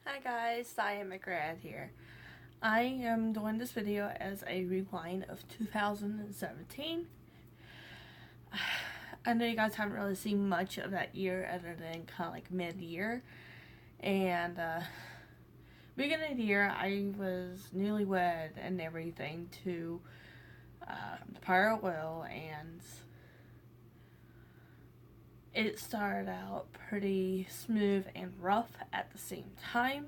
Hi guys, Saya McGrath here. I am doing this video as a rewind of 2017. I know you guys haven't really seen much of that year other than kind of like mid-year. And beginning of the year, I was newlywed and everything to the Pirate Will, and it started out pretty smooth and rough at the same time.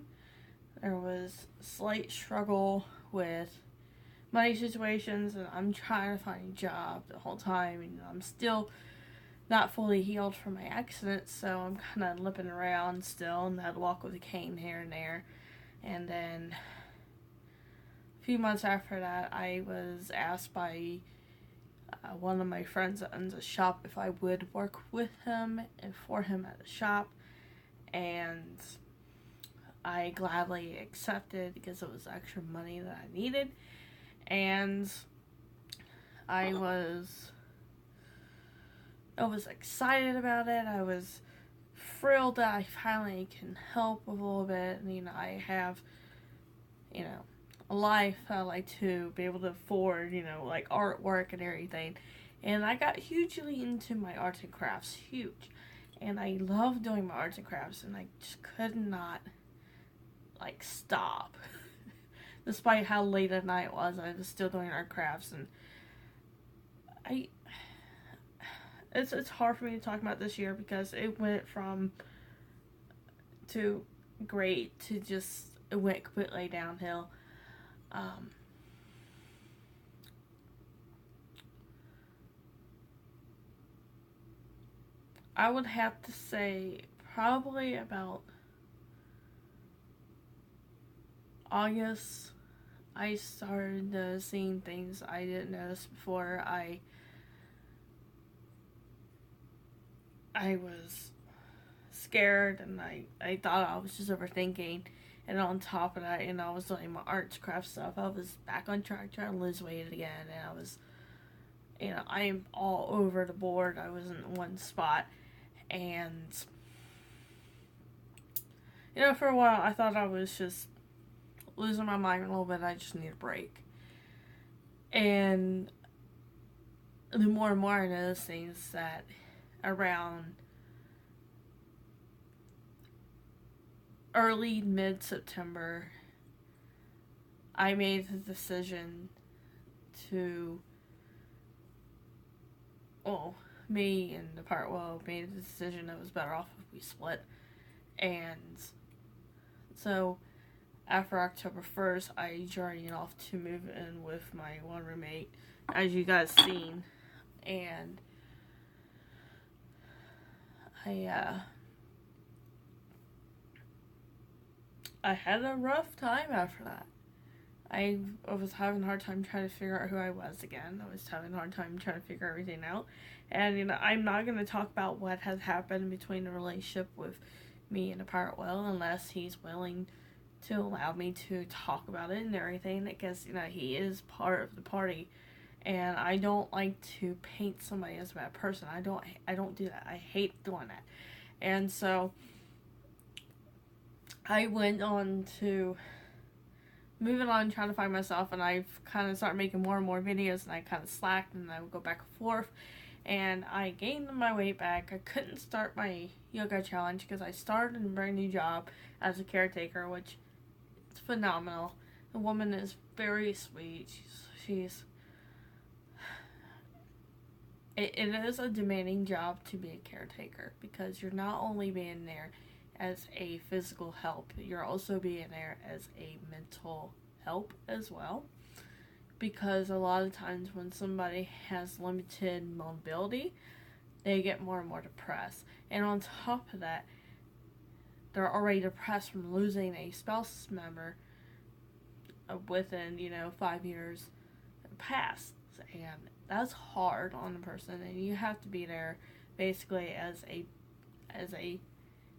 There was slight struggle with money situations, and I'm trying to find a job the whole time, and I'm still not fully healed from my accident, so I'm kind of limping around still, and I'd walk with a cane here and there. And then a few months after that, I was asked by one of my friends that owns a shop if I would work with him and for him at the shop, and I gladly accepted because it was extra money that I needed, and I was excited about it. I was thrilled that I finally can help a little bit. And, I have, a life. I like to be able to afford, like artwork and everything. And I got hugely into my arts and crafts, huge. And I love doing my arts and crafts, and I just could not, stop. Despite how late at night it was, I was still doing art crafts, and it's hard for me to talk about this year because it went from to great to just it went completely downhill. I would have to say probably about August I started noticing things I didn't notice before. I was scared, and I thought I was just overthinking. And on top of that, I was doing my arts craft stuff. I was back on track trying to lose weight again, and I was, I am all over the board. I wasn't in one spot. And, for a while I thought I was just losing my mind a little bit. I just need a break. And the more and more I notice things that around early mid-September, I made the decision to, me and the part made the decision it was better off if we split. And so after October 1st, I journeyed off to move in with my one roommate, as you guys seen. And I had a rough time after that. I was having a hard time trying to figure out who I was again. I was having a hard time trying to figure everything out. And, I'm not going to talk about what has happened between the relationship with me and the Pirate Will unless he's willing to allow me to talk about it and everything, because, he is part of the party. And I don't like to paint somebody as a bad person. I don't do that. I hate doing that. And so I went on to moving on, trying to find myself, and I've kind of started making more and more videos, and I kind of slacked, and I would go back and forth, and I gained my weight back. I couldn't start my yoga challenge because I started a brand new job as a caretaker, which is phenomenal. The woman is very sweet. It is a demanding job to be a caretaker, because you're not only being there as a physical help, you're also being there as a mental help as well. Because a lot of times when somebody has limited mobility, they get more and more depressed. And on top of that, they're already depressed from losing a spouse member within, 5 years past. And that's hard on a person, and you have to be there basically as a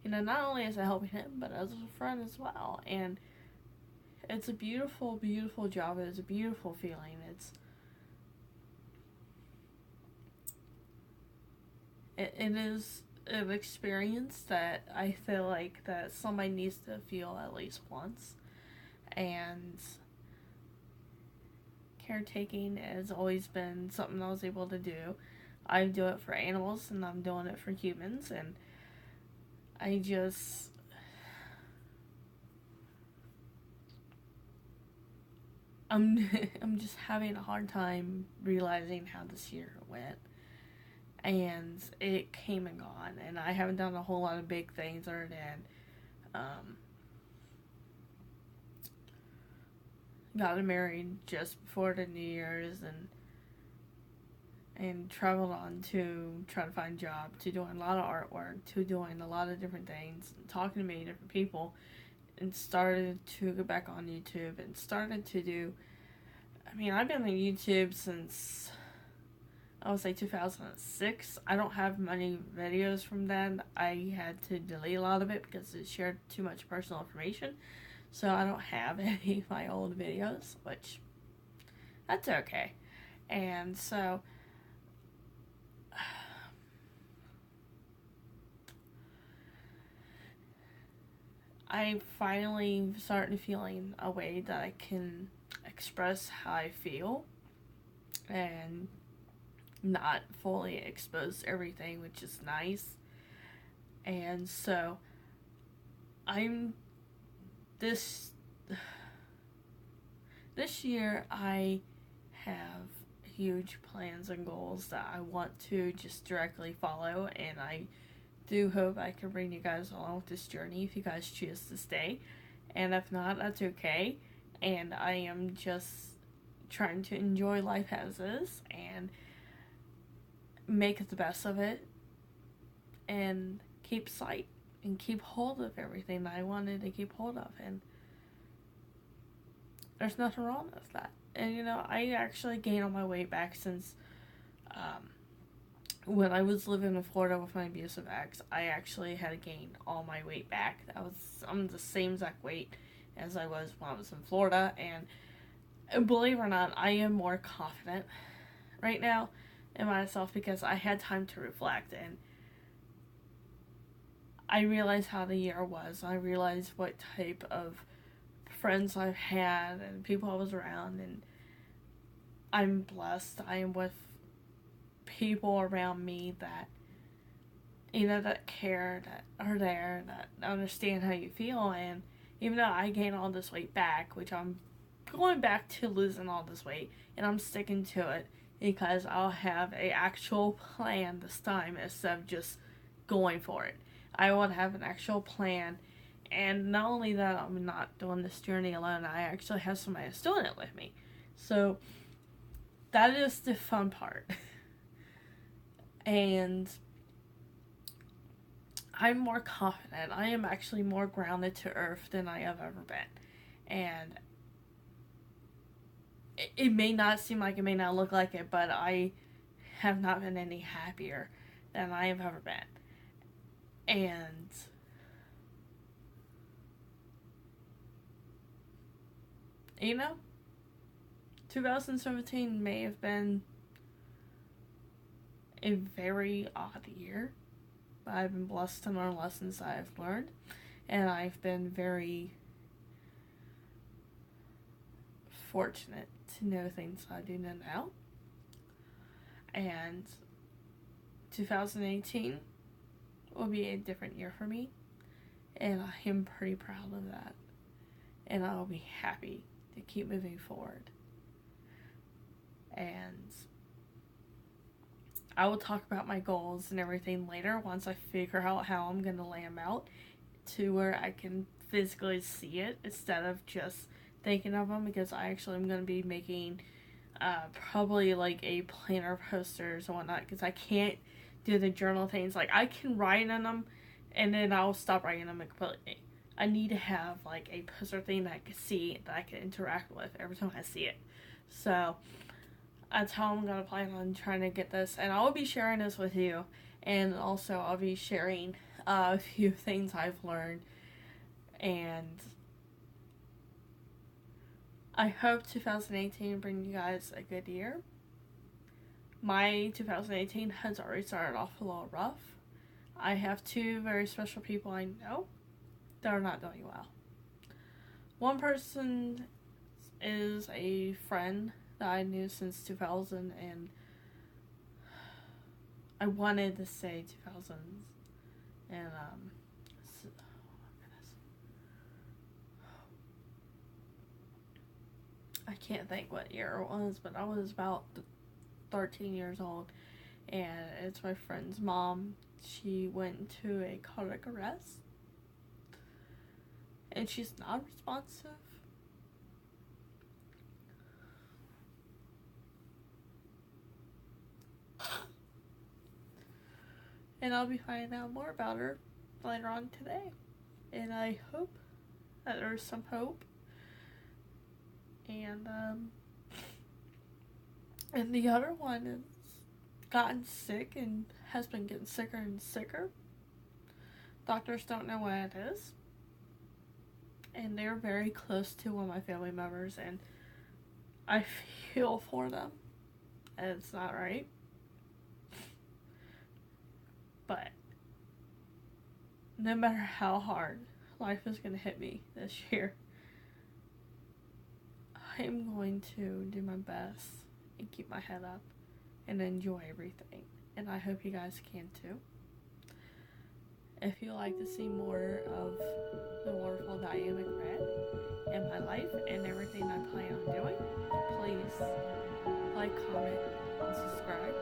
not only as a helping him, but as a friend as well. And it's a beautiful, beautiful job. It's a beautiful feeling. It is an experience that I feel like that somebody needs to feel at least once. And caretaking has always been something I was able to do. I do it for animals and I'm doing it for humans, and I just I'm I'm just having a hard time realizing how this year went. And it came and gone, and I haven't done a whole lot of big things other than got married just before the New Year's, and traveled on to try to find a job, to doing a lot of artwork, to doing a lot of different things, talking to many different people, and started to go back on YouTube and started to do. I mean, I've been on YouTube since I would say 2006. I don't have many videos from then. I had to delete a lot of it because it shared too much personal information. So I don't have any of my old videos, which that's okay. And so I finally started feeling a way that I can express how I feel and not fully expose everything, which is nice. And so I'm this year I have huge plans and goals that I want to just directly follow, and I do hope I can bring you guys along with this journey if you guys choose to stay. And if not, that's okay. And I am just trying to enjoy life as is and make the best of it and keep sight and keep hold of everything that I wanted to keep hold of. And there's nothing wrong with that. And you know, I actually gained all my weight back since when I was living in Florida with my abusive ex. I actually had gained all my weight back. I'm the same exact weight as I was when I was in Florida, and believe it or not, I am more confident right now in myself because I had time to reflect, and I realized how the year was. I realized what type of friends I've had and people I was around, and I'm blessed. I am with people around me that, you know, that care, that are there, that understand how you feel. And even though I gained all this weight back, which I'm going back to losing all this weight, and I'm sticking to it because I'll have a actual plan this time instead of just going for it. I want to have an actual plan, and not only that, I'm not doing this journey alone. I actually have somebody that's doing it with me. So that is the fun part. And I'm more confident. I am actually more grounded to earth than I have ever been. And it may not seem like it, may not look like it, but I have not been any happier than I have ever been. And you know, 2017 may have been a very odd year, but I've been blessed to learn lessons that I've learned, and I've been very fortunate to know things I do know now. And 2018 will be a different year for me, and I am pretty proud of that, and I'll be happy to keep moving forward. And I will talk about my goals and everything later once I figure out how I'm going to lay them out to where I can physically see it instead of just thinking of them, because I actually am going to be making probably like a planner of posters and whatnot, because I can't do the journal things. Like, I can write in them and then I'll stop writing them completely. I need to have like a poster thing that I can see, that I can interact with every time I see it. So that's how I'm going to plan on trying to get this, and I'll be sharing this with you, and also I'll be sharing a few things I've learned, and I hope 2018 bring you guys a good year. My 2018 has already started off a little rough. I have two very special people I know that are not doing well. One person is a friend that I knew since 2000, and I wanted to say 2000s, and oh my goodness, I can't think what year it was, but I was about 13 years old, and it's my friend's mom. She went into a cardiac arrest, and she's not responsive. And I'll be finding out more about her later on today. And I hope that there's some hope. And the other one has gotten sick and has been getting sicker and sicker. Doctors don't know what it is. And they're very close to one of my family members, and I feel for them. And it's not right. But no matter how hard life is going to hit me this year, I'm going to do my best and keep my head up and enjoy everything. And I hope you guys can too. If you'd like to see more of the wonderful Dynamic Red in my life and everything I plan on doing, please like, comment, and subscribe.